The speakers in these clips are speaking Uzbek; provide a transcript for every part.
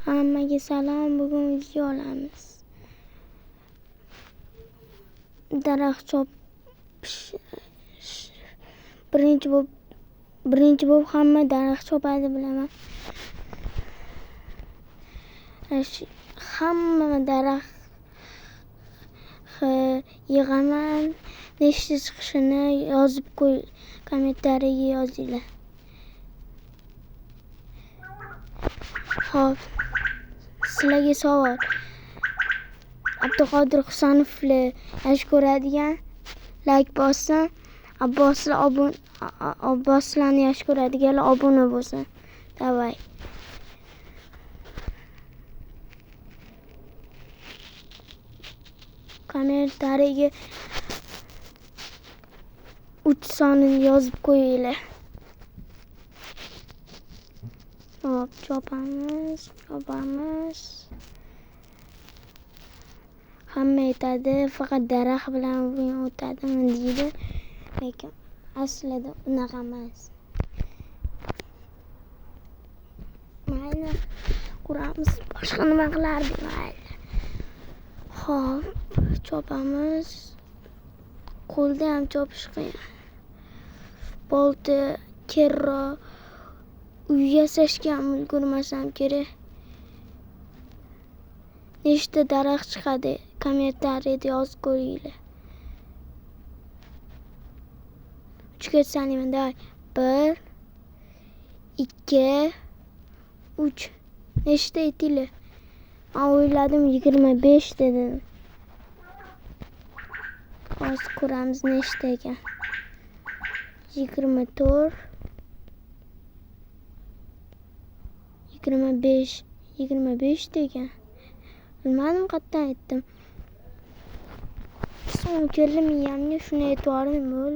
Hammaga salom. Bugun video olamiz. Daraxt chopish birinchi bo'lib hamma daraxt chopadi bilaman. Hamma daraxt yig'aman. Nechta chiqishini yozib qo'y, kommentariyaga yozinglar. Xo'p, sizlarga savol. Abduqodir Husanovni yaxshi ko'radigan like bossin. Abboslarni yaxshi ko'radiganlar obuna bo'lsin. Davay. Kommentariyaga 3 sonini yozib qo'yinglar. Hop, chopamiz. Hamma aytadi, faqat daraxt bilan o'tadimi deydi. Lekin aslida unaqa emas. Mayli, quramiz. Boshqa nima qilardik, mayli. Hop, chopamiz. Qo'lda ham chopish qiyin. Bolta, kerro, uy yasashga ham ulgurmasam kerak. Nechta daraxt chiqadi? Kommentariyada yozib qo'yinglar. 3ga sanayman. 1 2 3. Nechta aytinglar? Men o'yladim 25 dedim. Hozir ko'ramiz nechta ekan. 24 25 degan. Bilmadim qatdan aytdim. So'ng keldim miyamga shuni aytvordim bo'l.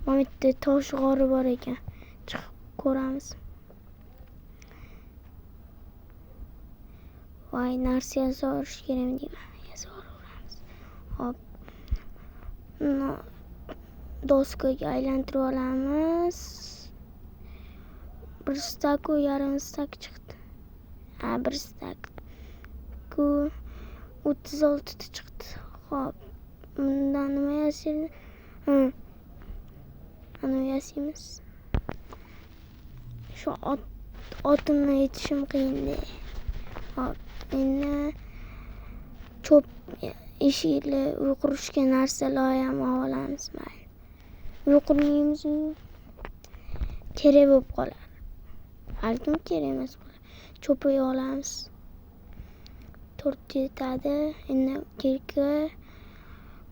Mana bitta tosh g'ori bor ekan. Chiqib ko'ramiz. Voy, narsa yasorish kerakmi deyman. Yasoraveramiz. Hop. Doskaga aylantirib olamiz. 1 stak u yarim stak chiqdi. 1 stak. 36 ta chiqdi. Hop. Bundan nima yasaydi? Ana yasaymiz. Shu otimni yetishim qiyin-da. Hop. Endi cho'p eshiklar uy qurishga narsalar ham olamiz. Mayli. Uy qurmaymiz. Kerak bo'lib qolar. Balkim kerak emas bo'lar. Cho'pni olamiz. 4 yetadi. Endi kirka,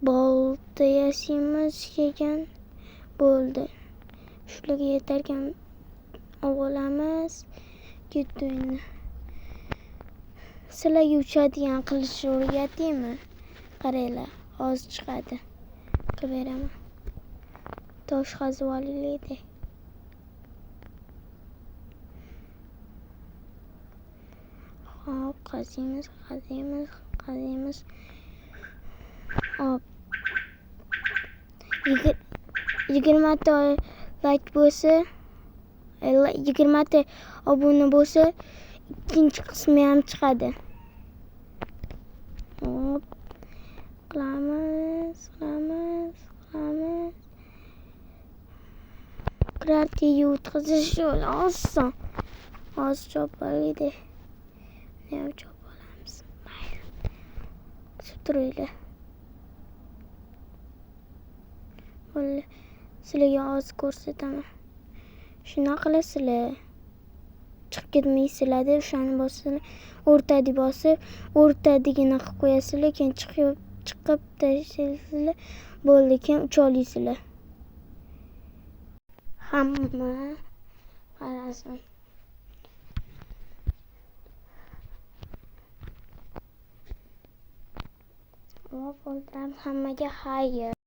bolta yasaymiz ekan. Bo'ldi. Shularga yetarkan olamiz. Ketdi endi. Sizlarga uchadigan qilish o'rgataymi? Qaranglar, hozir chiqadi. Qilib beraman. Tosh qazib olaylik-da. Hop, qaziymiz. Hop. 20 ta like bo'lsa, 20 ta obuna bo'lsa, ikkinchi qismi ham chiqadi. Hop. Qilamiz. Kratga o'tkazish yo'li oson. Hozir chopalaydi. Nima chopolamiz? Mayli. Suturaylar. Bo'ldi. Sizlarga hozir ko'rsataman. Shuna qilasizlar. Chiqib ketmaysizlar-da, o'shani bosinglar. O'rtadagi bosib, o'rtadigini qilib qo'yasizlar, keyin chiqib tashlaysizlar. Bo'ldi, keyin ucha olasizlar. Hamma qarasin. Hop, o'ltiramiz. Hammaga xayr.